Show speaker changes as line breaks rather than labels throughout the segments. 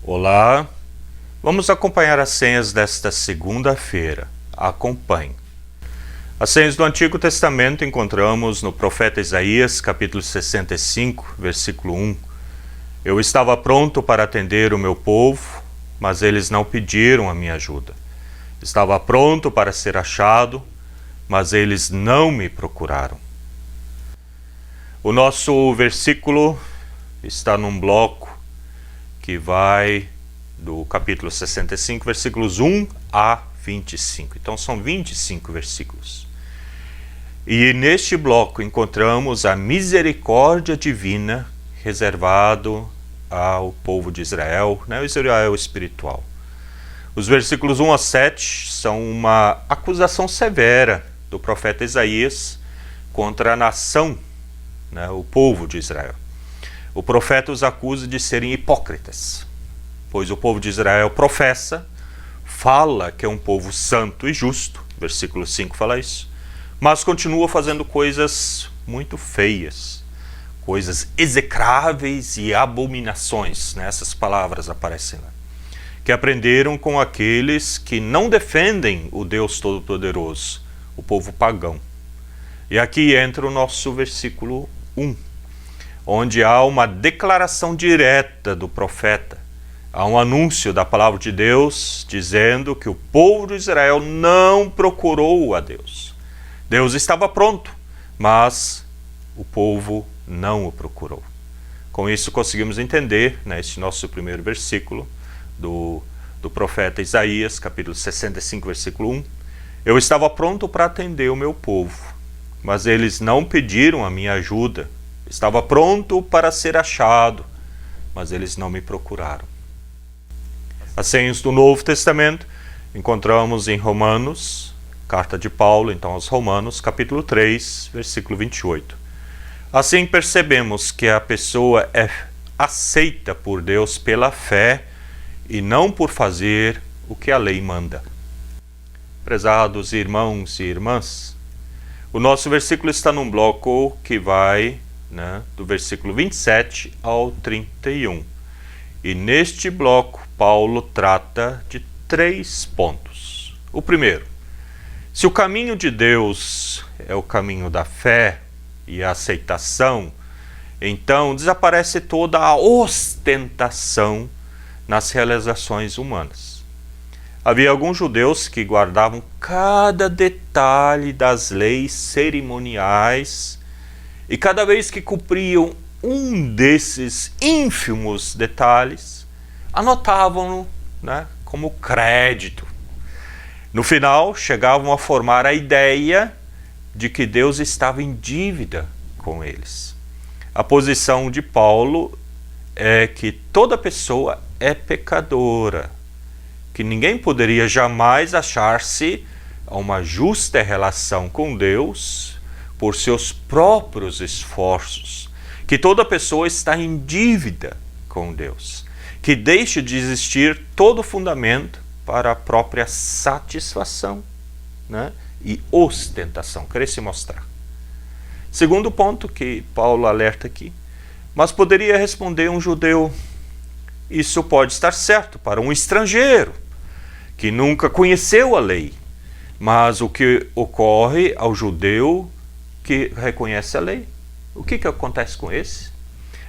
Olá, vamos acompanhar as senhas desta segunda-feira. Acompanhe. As senhas do Antigo Testamento encontramos no profeta Isaías, capítulo 65, versículo 1. Eu estava pronto para atender o meu povo, mas eles não pediram a minha ajuda. Estava pronto para ser achado, mas eles não me procuraram. O nosso versículo está num bloco que vai do capítulo 65, versículos 1 a 25. Então são 25 versículos. E neste bloco encontramos a misericórdia divina reservado ao povo de Israel, o Israel espiritual. Os versículos 1 a 7 são uma acusação severa do profeta Isaías contra a nação, o povo de Israel. O profeta os acusa de serem hipócritas, pois o povo de Israel professa, fala que é um povo santo e justo, versículo 5 fala isso, mas continua fazendo coisas muito feias, coisas execráveis e abominações, essas palavras aparecem lá, que aprenderam com aqueles que não defendem o Deus Todo-Poderoso, o povo pagão. E aqui entra o nosso versículo 1. Onde há uma declaração direta do profeta, há um anúncio da palavra de Deus dizendo que o povo de Israel não procurou a Deus. Deus estava pronto, mas o povo não o procurou. Com isso conseguimos entender, neste nosso primeiro versículo do profeta Isaías, capítulo 65, versículo 1, eu estava pronto para atender o meu povo, mas eles não pediram a minha ajuda. Estava pronto para ser achado, mas eles não me procuraram. As senhas do Novo Testamento encontramos em Romanos, carta de Paulo, então aos Romanos, capítulo 3, versículo 28. Assim percebemos que a pessoa é aceita por Deus pela fé e não por fazer o que a lei manda. Prezados irmãos e irmãs, o nosso versículo está num bloco que vai do versículo 27 ao 31. E neste bloco, Paulo trata de 3 pontos. O primeiro, se o caminho de Deus é o caminho da fé e a aceitação, então desaparece toda a ostentação nas realizações humanas. Havia alguns judeus que guardavam cada detalhe das leis cerimoniais e cada vez que cumpriam um desses ínfimos detalhes, anotavam-no como crédito. No final, chegavam a formar a ideia de que Deus estava em dívida com eles. A posição de Paulo é que toda pessoa é pecadora, que ninguém poderia jamais achar-se a uma justa relação com Deus por seus próprios esforços, que toda pessoa está em dívida com Deus, que deixa de existir todo fundamento para a própria satisfação e ostentação, querer se mostrar. Segundo ponto que Paulo alerta aqui, mas poderia responder um judeu, isso pode estar certo para um estrangeiro, que nunca conheceu a lei, mas o que ocorre ao judeu que reconhece a lei? O que acontece com esse?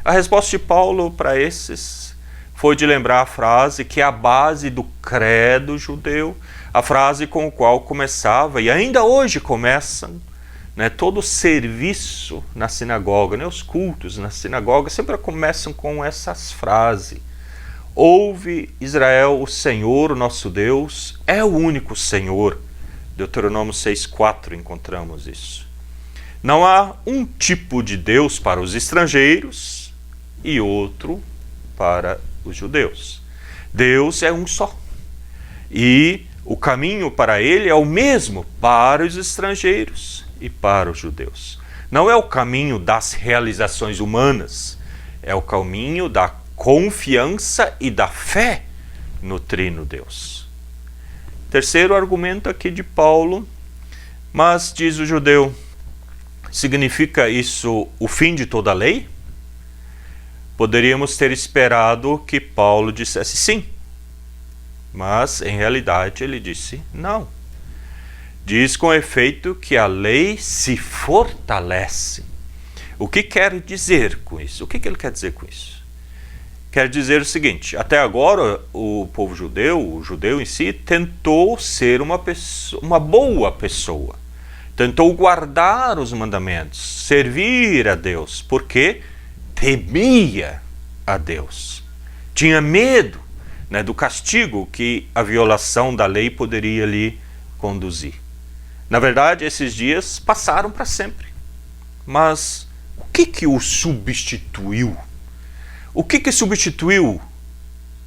A resposta de Paulo para esses foi de lembrar a frase que é a base do credo judeu, a frase com a qual começava, e ainda hoje começam, todo o serviço na sinagoga, os cultos na sinagoga sempre começam com essas frases. Ouve Israel, o Senhor, o nosso Deus, é o único Senhor. Deuteronômio 6,4 encontramos isso. Não há um tipo de Deus para os estrangeiros e outro para os judeus. Deus é um só. E o caminho para ele é o mesmo para os estrangeiros e para os judeus. Não é o caminho das realizações humanas, é o caminho da confiança e da fé no Trino Deus. Terceiro argumento aqui de Paulo, mas diz o judeu, significa isso o fim de toda a lei? Poderíamos ter esperado que Paulo dissesse sim, mas em realidade ele disse não. Diz com efeito que a lei se fortalece. O que quer dizer com isso? O que ele quer dizer com isso? Quer dizer o seguinte: até agora o povo judeu, o judeu em si, tentou ser uma boa pessoa. Tentou guardar os mandamentos, servir a Deus, porque temia a Deus. Tinha medo, né, do castigo que a violação da lei poderia lhe conduzir. Na verdade, esses dias passaram para sempre. Mas o que o substituiu? O que substituiu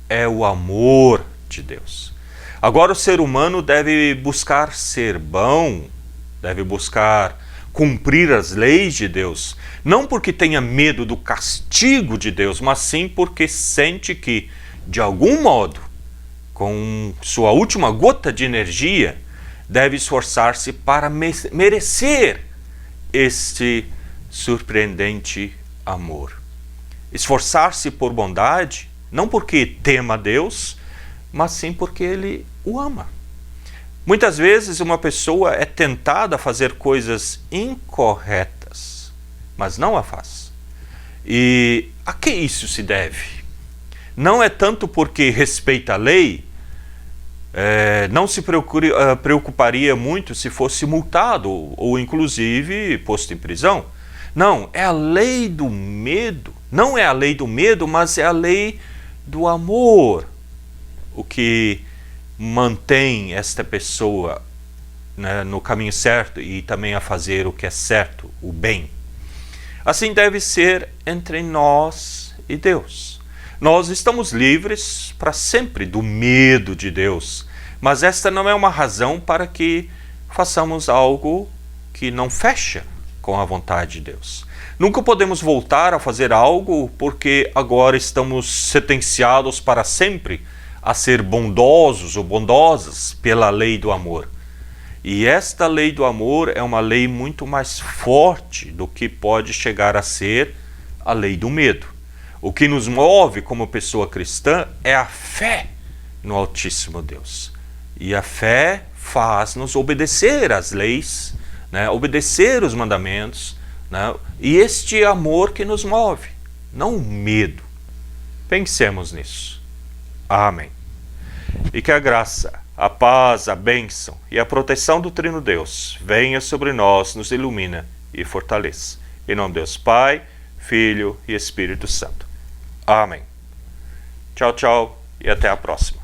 é o amor de Deus. Agora o ser humano deve buscar ser bom, deve buscar cumprir as leis de Deus, não porque tenha medo do castigo de Deus, mas sim porque sente que, de algum modo, com sua última gota de energia, deve esforçar-se para merecer este surpreendente amor. Esforçar-se por bondade, não porque tema a Deus, mas sim porque Ele o ama. Muitas vezes uma pessoa é tentada a fazer coisas incorretas, mas não a faz. E a que isso se deve? Não é tanto porque respeita a lei, não se preocuparia muito se fosse multado ou inclusive posto em prisão. Não, é a lei do medo. Não é a lei do medo, mas é a lei do amor. O que mantém esta pessoa, né, no caminho certo e também a fazer o que é certo, o bem. Assim deve ser entre nós e Deus. Nós estamos livres para sempre do medo de Deus, mas esta não é uma razão para que façamos algo que não fecha com a vontade de Deus. Nunca podemos voltar a fazer algo porque agora estamos sentenciados para sempre a ser bondosos ou bondosas pela lei do amor. E esta lei do amor é uma lei muito mais forte do que pode chegar a ser a lei do medo. O que nos move como pessoa cristã é a fé no Altíssimo Deus. E a fé faz-nos obedecer às leis, né, obedecer os mandamentos, né, e este amor que nos move, não o medo. Pensemos nisso. Amém. E que a graça, a paz, a bênção e a proteção do Trino Deus venha sobre nós, nos ilumina e fortaleça. Em nome de Deus Pai, Filho e Espírito Santo. Amém. Tchau, tchau e até a próxima.